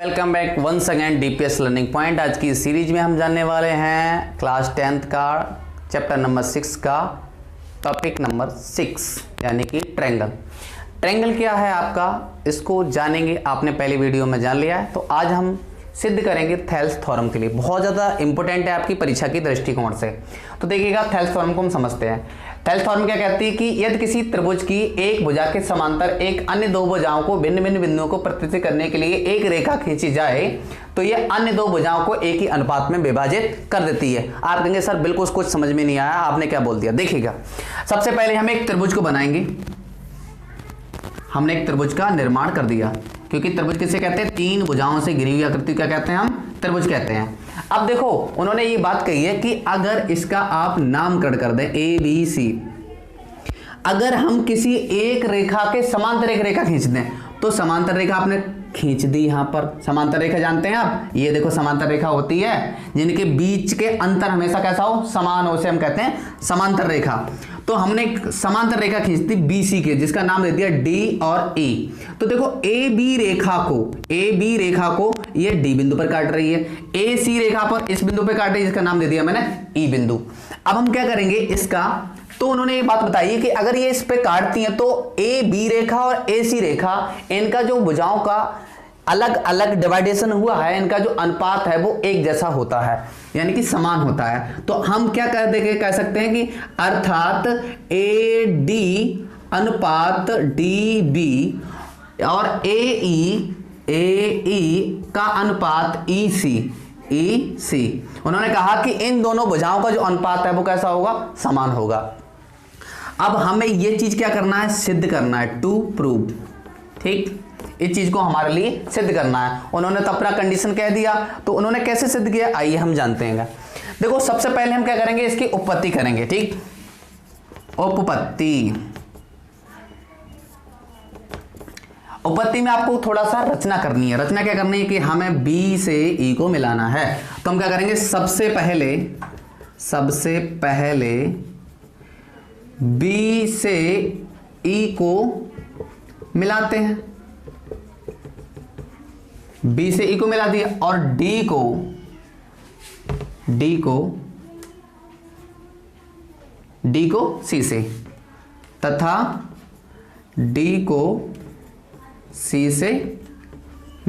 Welcome back once again DPS learning point. आज की series में हम जानने वाले हैं क्लास 10th का चैप्टर नंबर 6 का टॉपिक नंबर 6 यानी कि ट्रायंगल। ट्रायंगल क्या है आपका, इसको जानेंगे। आपने पहली वीडियो में जान लिया है, तो आज हम सिद्ध करेंगे थेल्स थ्योरम के लिए। बहुत ज़्यादा इंपॉर्टेंट है आपकी परीक्षा की दृष्टिकोण से। तो देखिएगा, थेल्स थ्योरम को हम समझते हैं। थेल्स थ्योरम क्या कहती है कि यदि किसी त्रिभुज की एक भुजा के समांतर एक अन्य दो भुजाओं को भिन्न भिन्न बिंदुओं को प्रतिष्ठित करने के लिए एक रेखा खींची जाए तो यह अन्य दो भुजाओं को एक ही अनुपात में विभाजित कर देती है। आप कहेंगे सर बिल्कुल कुछ समझ में नहीं आया, आपने क्या बोल दिया। देखिएगा, सबसे पहले हम एक त्रिभुज को बनाएंगे। हमने एक त्रिभुज का निर्माण कर दिया, क्योंकि त्रिभुज किसे कहते हैं, तीन भुजाओं से घिरी हुई आकृति क्या कहते हैं, हम त्रिभुज कहते हैं। अब देखो, उन्होंने ये बात कही है कि अगर इसका आप नामकरण कर दें ए बी सी, अगर हम किसी एक रेखा के समांतर एक रेखा खींच दें, तो समांतर रेखा आपने खींच दी। यहां पर समांतर रेखा जानते हैं आप, ये देखो समांतर रेखा होती है जिनके बीच के अंतर हमेशा कैसा हो, समान हो, उसे हम कहते हैं समांतर रेखा। तो हमने एक समांतर रेखा खींच दी बीसी के, जिसका नाम दे दिया डी और ई। तो देखो ए बी रेखा को ये डी बिंदु पर काट रही है, ए सी रेखा पर इस बिंदु पर काट रही है, जिसका नाम दे दिया मैंने ई बिंदु। अब हम क्या करेंगे इसका, तो उन्होंने ये बात बताई कि अगर ये इस पे काटती हैं तो ए बी रेखा और ए सी रेखा, इनका जो भुजाओं का अलग अलग डिवाइडेशन हुआ है, इनका जो अनुपात है वो एक जैसा होता है, यानी कि समान होता है। तो हम क्या कह सकते हैं कि अर्थात ए डी अनुपात डी बी और ए ई का अनुपात ई सी। उन्होंने कहा कि इन दोनों भुजाओं का जो अनुपात है वो कैसा होगा, समान होगा। अब हमें ये चीज क्या करना है, सिद्ध करना है, टू प्रूव। ठीक, इस चीज को हमारे लिए सिद्ध करना है। उन्होंने तो अपना कंडीशन कह दिया, तो उन्होंने कैसे सिद्ध किया आइए हम जानते हैं। देखो, सबसे पहले हम क्या करेंगे, इसकी उपपत्ति करेंगे। ठीक, उपपत्ति में आपको थोड़ा सा रचना करनी है। रचना क्या करनी है कि हमें बी से ई को मिलाना है। तो हम क्या करेंगे, सबसे पहले बी से ई को मिलाते हैं। बी से ई को मिला दिया और डी को सी से, तथा डी को सी से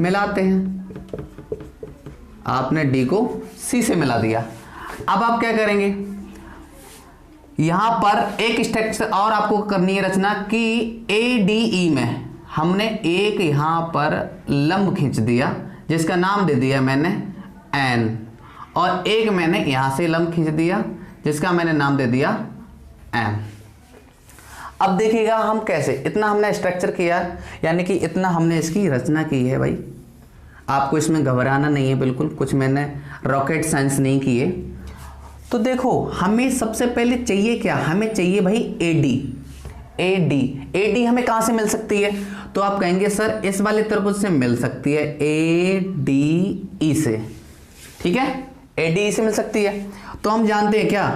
मिलाते हैं। आपने डी को सी से मिला दिया। अब आप क्या करेंगे, यहां पर एक स्ट्रक्चर और आपको करनी है रचना कि ए डी ई में हमने एक यहां पर लंब खींच दिया, जिसका नाम दे दिया मैंने एन, और एक मैंने यहां से लंब खींच दिया, जिसका मैंने नाम दे दिया एम। अब देखिएगा हम कैसे, इतना हमने स्ट्रक्चर किया, यानी कि इतना हमने इसकी रचना की है। भाई आपको इसमें घबराना नहीं है बिल्कुल, कुछ मैंने रॉकेट साइंस नहीं किए। तो देखो, हमें सबसे पहले चाहिए क्या, हमें चाहिए भाई ए डी हमें कहां से मिल सकती है, तो आप कहेंगे सर इस वाले त्रिभुज से मिल सकती है, ए डी ई से। ठीक है, ए डी ई से मिल सकती है। तो हम जानते हैं क्या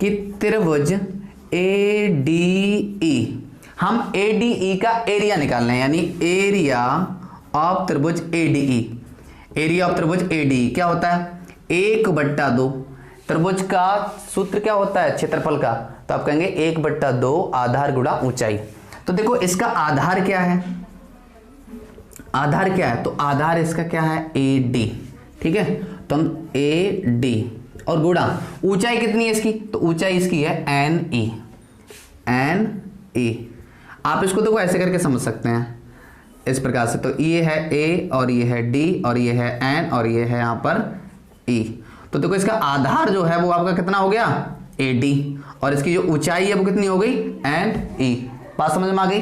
कि त्रिभुज ए डी ई, हम ए डी ई का एरिया निकालना है, यानी एरिया ऑफ त्रिभुज ए डी ई। एरिया ऑफ त्रिभुज ए डी ई क्या होता है, 1/2। त्रिभुज का सूत्र क्या होता है, क्षेत्रफल का। तो आप कहेंगे 1/2 आधार गुणा ऊंचाई। तो देखो इसका आधार क्या है, तो आधार इसका क्या है, ए डी। ठीक है, तो हम ए डी और गुणा ऊंचाई कितनी है इसकी, तो ऊंचाई इसकी है एन ई। आप इसको देखो ऐसे करके समझ सकते हैं इस प्रकार से। तो ये है ए और ये है डी और ये है एन और ये है यहां पर ई। तो देखो इसका आधार जो है वो आपका कितना हो गया, ए डी, और इसकी जो ऊंचाई है वो कितनी हो गई, एन ई। बात समझ में आ गई।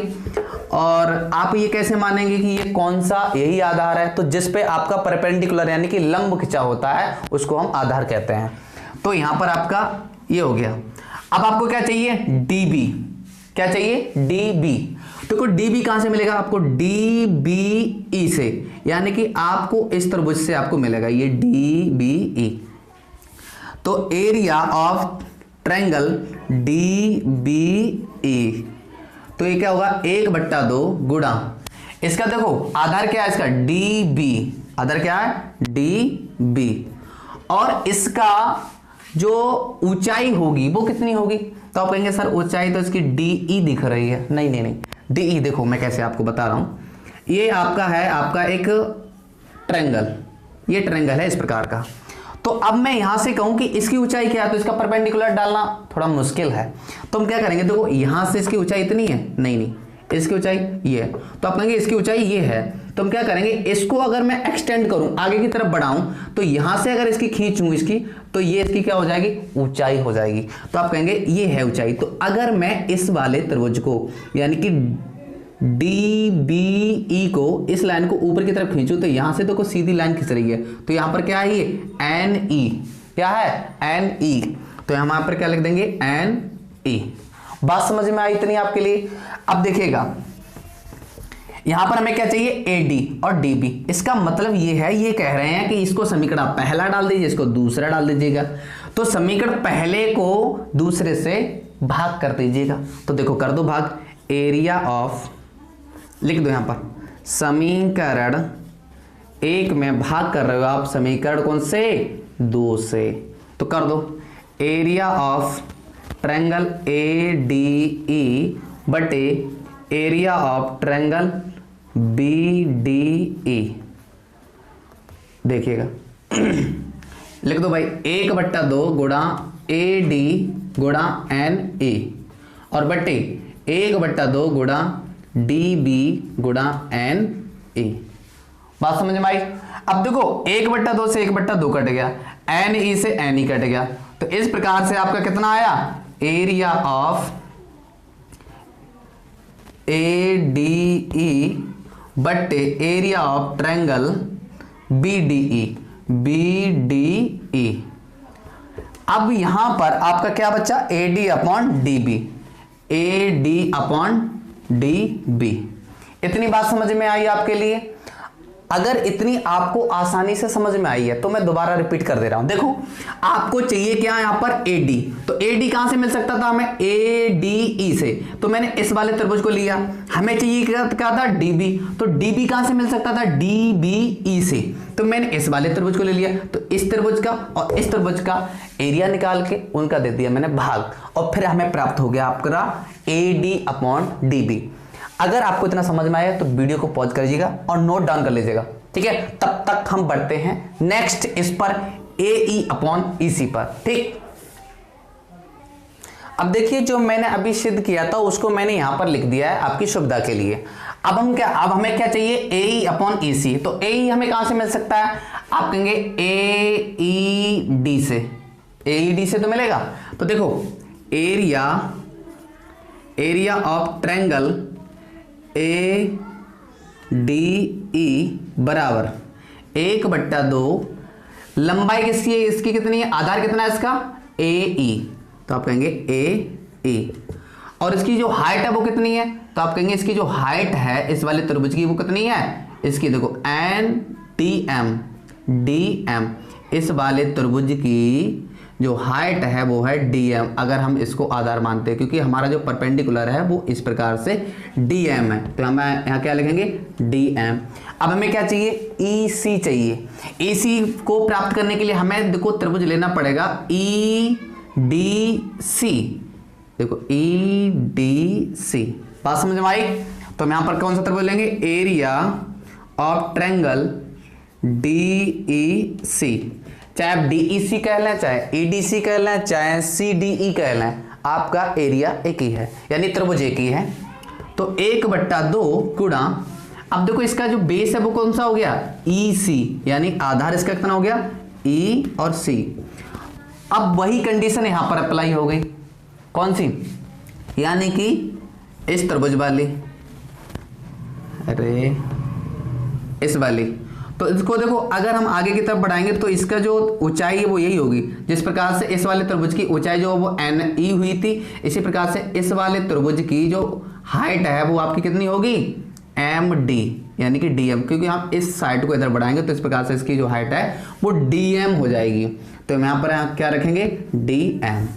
और आप ये कैसे मानेंगे कि ये कौन सा, यही आधार है, तो जिस पे आपका परपेंडिकुलर यानी कि लंब खिंचा होता है उसको हम आधार कहते हैं। तो यहां पर आपका ये हो गया। अब आपको क्या चाहिए, डीबी। क्या चाहिए, डीबी। देखो डीबी कहां से मिलेगा आपको, डीबीई से, यानी कि आपको इस त्रिभुज से आपको मिलेगा ये डीबीई। तो एरिया ऑफ ट्रायंगल डीबीई, तो ये क्या होगा 1/2 गुणा इसका, देखो आधार क्या है इसका डी बी, अदर क्या है, डी बी, और इसका जो ऊंचाई होगी वो कितनी होगी, तो आप कहेंगे सर ऊंचाई तो इसकी डी ई दिख रही है, नहीं नहीं नहीं, डी ई देखो मैं कैसे आपको बता रहा हूं, ये आपका है आपका एक ट्रायंगल, ये ट्रायंगल है इस प्रकार का। तो अब मैं यहां से कहूं कि इसकी ऊंचाई क्या है, तो इसका परपेंडिकुलर डालना थोड़ा मुश्किल है, तो हम क्या करेंगे, देखो यहां से इसकी ऊंचाई इतनी है, नहीं नहीं, इसकी ऊंचाई ये है, तो आप कहेंगे इसकी ऊंचाई ये है, तो हम क्या करेंगे, इसको अगर मैं एक्सटेंड करूं, आगे की तरफ बढ़ाऊं, तो यहां से अगर इसकी खींचूं इसकी, तो ये इसकी क्या हो जाएगी, ऊंचाई हो जाएगी। तो आप कहेंगे ये है ऊंचाई। तो अगर मैं इस वाले त्रिभुज को यानी कि डी बी ई को, इस लाइन को ऊपर की तरफ खींचूं, तो यहां से तो कोई सीधी लाइन खींच रही है, तो यहां पर क्या है, ये एन ई, क्या है, एन ई, तो हम यहां पर क्या लिख देंगे, एन ई। बात समझ में आई इतनी आपके लिए। अब देखिएगा यहां पर हमें क्या चाहिए, एडी और डीबी। इसका मतलब ये है, ये कह रहे हैं कि इसको समीकरण पहला डाल दीजिए, इसको दूसरा डाल दीजिएगा, तो समीकरण पहले को दूसरे से भाग कर दीजिएगा। तो देखो कर दो भाग, एरिया ऑफ, लिख दो यहां पर, समीकरण एक में भाग कर रहे हो आप, समीकरण कौन से, 2 से, तो कर दो area of triangle A D E बटे area of triangle B D E. देखिएगा लिख दो भाई, 1/2 गुणा ए डी गुणा एन ई, और बटे 1/2 गुणा डी बी गुणा एन ई। बात समझ में आई। अब देखो 1/2 से 1/2 कट गया, एन ई से एन ई कट गया, तो इस प्रकार से आपका कितना आया, area of A D E बटे area of triangle B D E. अब यहां पर आपका क्या बचा, A D upon D B, A D upon D B. इतनी बात समझ में आई आपके लिए। अगर इतनी आपको आसानी से समझ में आई है तो मैं दोबारा रिपीट कर दे रहा हूं। देखो आपको चाहिए क्या, यहां पर AD, तो AD कहां से मिल सकता था हमें, ADE से, तो मैंने इस वाले त्रिभुज को लिया। हमें चाहिए क्या था, DB, तो DB कहां से मिल सकता था, DBE से, तो मैंने इस वाले त्रिभुज को ले लिया। तो इस त्रिभुज का और इस त्रिभुज का एरिया निकाल के उनका दे दिया मैंने भाग, और फिर हमें प्राप्त हो गया आपका AD अपॉन DB। अगर आपको इतना समझ में आया तो वीडियो को पॉज करिएगा और नोट डाउन कर लीजिएगा, ठीक है। तब तक हम बढ़ते हैं नेक्स्ट इस पर AE अपॉन EC पर, ठीक। अब देखिए जो मैंने अभी सिद्ध किया था उसको मैंने यहां पर लिख दिया है आपकी सुविधा के लिए। अब हमें क्या चाहिए, AE अपॉन EC। तो AE हमें कहां से मिल सकता है, आप कहेंगे AED से, AED से तो मिलेगा। तो देखो एरिया ऑफ ट्रायंगल ADE बराबर 1/2, लंबाई किसकी है, इसकी कितनी है, आधार कितना है इसका, AE, तो आप कहेंगे AE, और इसकी जो हाइट है वो कितनी है, तो आप कहेंगे इसकी जो हाइट है इस वाले त्रिभुज की वो कितनी है, इसकी देखो DM, इस वाले त्रिभुज की जो हाइट है वो है DM, अगर हम इसको आधार मानते हैं, क्योंकि हमारा जो परपेंडिकुलर है वो इस प्रकार से DM है, तो हम यहाँ क्या लिखेंगे, DM। अब हमें क्या चाहिए, EC चाहिए। EC को प्राप्त करने के लिए हमें देखो त्रिभुज लेना पड़ेगा EDC, देखो EDC। बात समझ में आई। तो हम यहाँ पर कौन सा त्रिभुज लेंगे, एरिया ऑफ ट्रायंगल DEC, चाहे आप DEC कह लें, चाहे EDC कह लें, चाहे CDE कह लें, आपका एरिया एक ही है, यानी त्रिभुज एक ही है। तो 1/2 गुणा, अब देखो इसका जो बेस है वो कौन सा हो गया, EC, यानी आधार इसका कितना हो गया, E और C। अब वही कंडीशन यहां पर अप्लाई हो गई, कौन सी, यानी कि इस त्रिभुज वाली, अरे इस वाली। तो इसको देखो अगर हम आगे की तरफ बढ़ाएंगे तो इसका जो ऊंचाई है वो यही होगी, जिस प्रकार से इस वाले त्रिभुज की ऊंचाई जो वो NE हुई थी, इसी प्रकार से इस वाले त्रिभुज की जो हाइट है वो आपकी कितनी होगी, MD, यानी कि DM, क्योंकि हम इस साइड को इधर बढ़ाएंगे तो इस प्रकार से इसकी जो हाइट है वो DM हो जाएगी। तो हम यहाँ पर क्या रखेंगे, DM।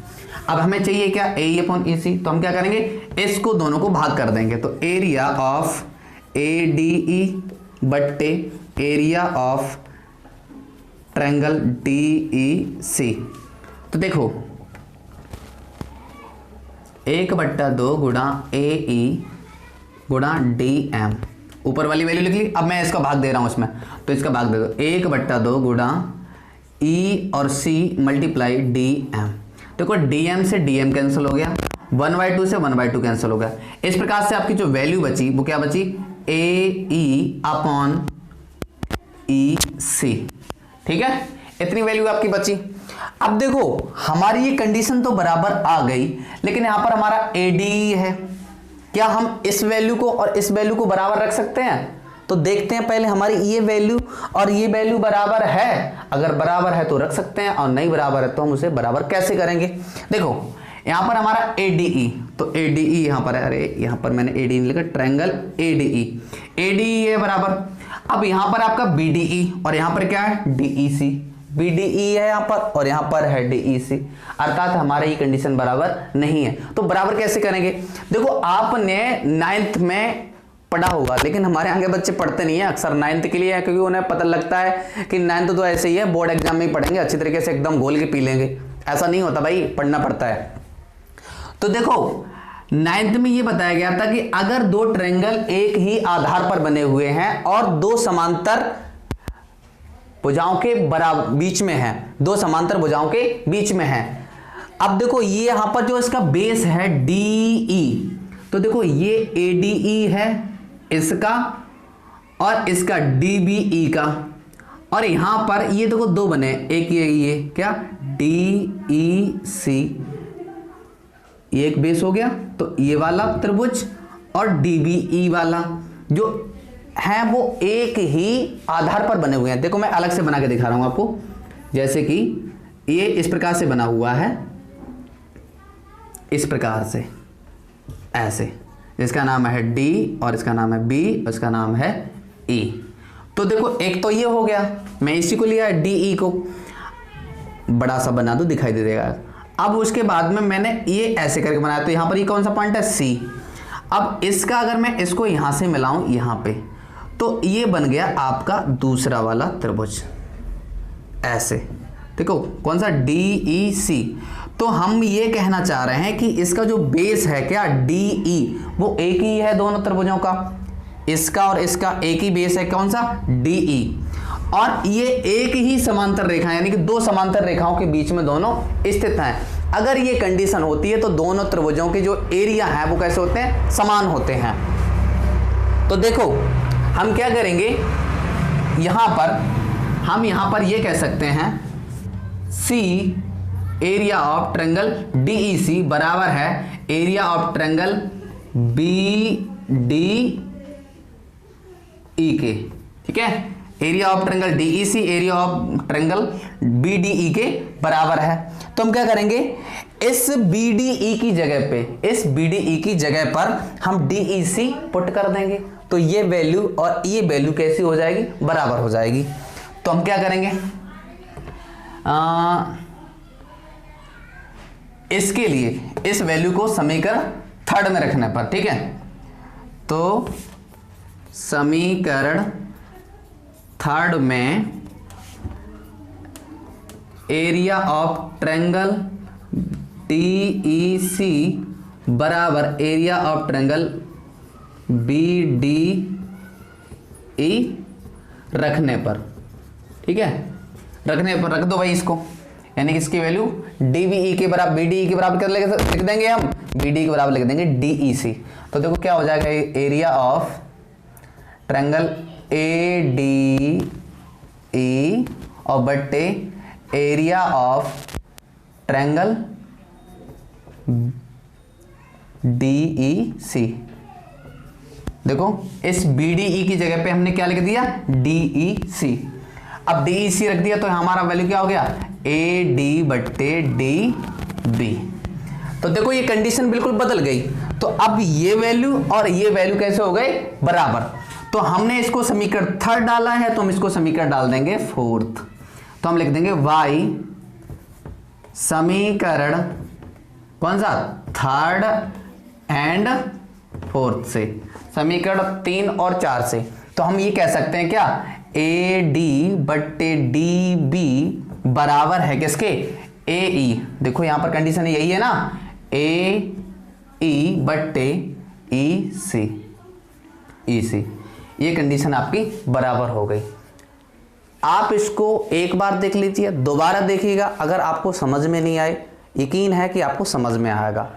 अब हमें चाहिए क्या, AE अपॉन EC, तो हम क्या करेंगे, इसको दोनों को भाग कर देंगे। तो एरिया ऑफ ADE बट्टे एरिया ऑफ ट्रायंगल DEC। तो देखो 1/2 गुणा AE गुणा DM, ऊपर वाली वैल्यू लिख ली। अब मैं इसका भाग दे रहा हूं इसमें, तो इसका भाग दे दो 1/2 गुणा E और C मल्टीप्लाई DM। देखो DM से DM कैंसिल हो गया, 1/2 से 1/2 कैंसिल हो गया। इस प्रकार से आपकी जो वैल्यू बची वो क्या बची, AE अपॉन EC। ठीक है, इतनी वैल्यू आपकी बची। अब देखो हमारी ये कंडीशन तो बराबर आ गई, लेकिन यहां पर हमारा ADE है। क्या हम इस वैल्यू को और इस वैल्यू को बराबर रख सकते हैं? तो देखते हैं पहले हमारी ये वैल्यू और ये वैल्यू बराबर है। अगर बराबर है तो रख सकते हैं, और नहीं बराबर है तो हम उसे बराबर कैसे करेंगे। देखो यहां पर हमारा ADE, तो ADE यहां पर है, अरे यहां पर मैंने ADE नहीं लिखा, ट्रायंगल ADE है बराबर। अब यहां पर आपका BDE और यहां पर क्या है, DEC। BDE है यहां पर और यहां पर है DEC, अर्थात हमारा ये कंडीशन बराबर नहीं है। तो बराबर कैसे करेंगे? देखो आपने 9th में पढ़ा होगा, लेकिन हमारे यहाँ के बच्चे पढ़ते नहीं है, अक्सर 9th के लिए है, क्योंकि उन्हें पता लगता है कि 9th तो ऐसे ही है, बोर्ड एग्जाम में ही पढ़ेंगे, अच्छी तरीके से एकदम घोल के पी लेंगे। ऐसा नहीं होता भाई, पढ़ना पड़ता है। तो देखो 9th में ये बताया गया था कि अगर दो ट्रायंगल एक ही आधार पर बने हुए हैं और दो समांतर भुजाओं के बराबर बीच में है, दो समांतर भुजाओं के बीच में है। अब देखो ये यहां पर जो इसका बेस है DE, तो देखो ये ADE है इसका और इसका DBE का, और यहां पर ये देखो दो बने, एक ये क्या DEC, ये एक बेस हो गया, तो ये वाला त्रिभुज और DBE वाला जो है वो एक ही आधार पर बने हुए हैं। देखो मैं अलग से बना के दिखा रहा हूं आपको, जैसे कि ये इस प्रकार से बना हुआ है, इस प्रकार से ऐसे, इसका नाम है D और इसका नाम है B और इसका नाम है E। तो देखो एक तो ये हो गया, मैं इसी को लिया DE को, बड़ा सा बना दो दिखाई दे देगा। अब उसके बाद में मैंने ये ऐसे करके बनाया, तो यहां पर ये कौन सा पॉइंट है, C। अब इसका अगर मैं इसको यहां से मिलाऊं यहां पे, तो ये बन गया आपका दूसरा वाला त्रिभुज ऐसे। देखो कौन सा DEC। तो हम ये कहना चाह रहे हैं कि इसका जो बेस है क्या DE, वो एक ही है दोनों त्रिभुजों का, इसका और इसका एक ही बेस है, कौन सा DE। और ये एक ही समांतर रेखा, यानी कि दो समांतर रेखाओं के बीच में दोनों स्थित हैं। अगर ये कंडीशन होती है तो दोनों त्रिभुजों के जो एरिया है वो कैसे होते हैं, समान होते हैं। तो देखो हम क्या करेंगे, हम यहां पर ये कह सकते हैं C area of triangle DEC बराबर है एरिया ऑफ ट्रायंगल BDE के। ठीक है, area of triangle DEC area of triangle BDE के बराबर है। तो हम क्या करेंगे, इस BDE की जगह पर हम DEC पुट कर देंगे, तो ये वैल्यू और ये वैल्यू कैसी हो जाएगी, बराबर हो जाएगी। तो हम क्या करेंगे, इसके लिए इस वैल्यू को समीकरण 3 में रखने पर, ठीक है, तो समीकरण 3 में एरिया ऑफ ट्रायंगल DEC बराबर एरिया ऑफ ट्रायंगल BDE रखने पर, ठीक है, रखने पर रख दो भाई इसको, यानी कि इसकी वैल्यू BDE के बराबर कर लिख देंगे हम, BDE के बराबर लिख देंगे DEC। तो देखो क्या हो जाएगा, एरिया ऑफ ट्रायंगल ADE और बट्टे एरिया ऑफ ट्रायंगल DEC। देखो इस BDE की जगह पे हमने क्या लिख दिया, DEC। अब DEC रख दिया तो हमारा वैल्यू क्या हो गया, AD/DB। तो देखो ये कंडीशन बिल्कुल बदल गई। तो अब ये वैल्यू और ये वैल्यू कैसे हो गए, बराबर। तो हमने इसको समीकरण 3 डाला है, तो हम इसको समीकरण डाल देंगे 4th। तो हम लिख देंगे y समीकरण कौन सा, 3rd एंड 4th से, समीकरण 3 और 4 से। तो हम ये कह सकते हैं क्या, ए डी बट्टे डी बी बराबर है किसके, ए ई। देखो यहां पर कंडीशन यही है ना, ए ई बट्टे ई सी, ई सी, ये कंडीशन आपकी बराबर हो गई। आप इसको एक बार देख लीजिए, दोबारा देखिएगा, अगर आपको समझ में नहीं आए, यकीन है कि आपको समझ में आएगा।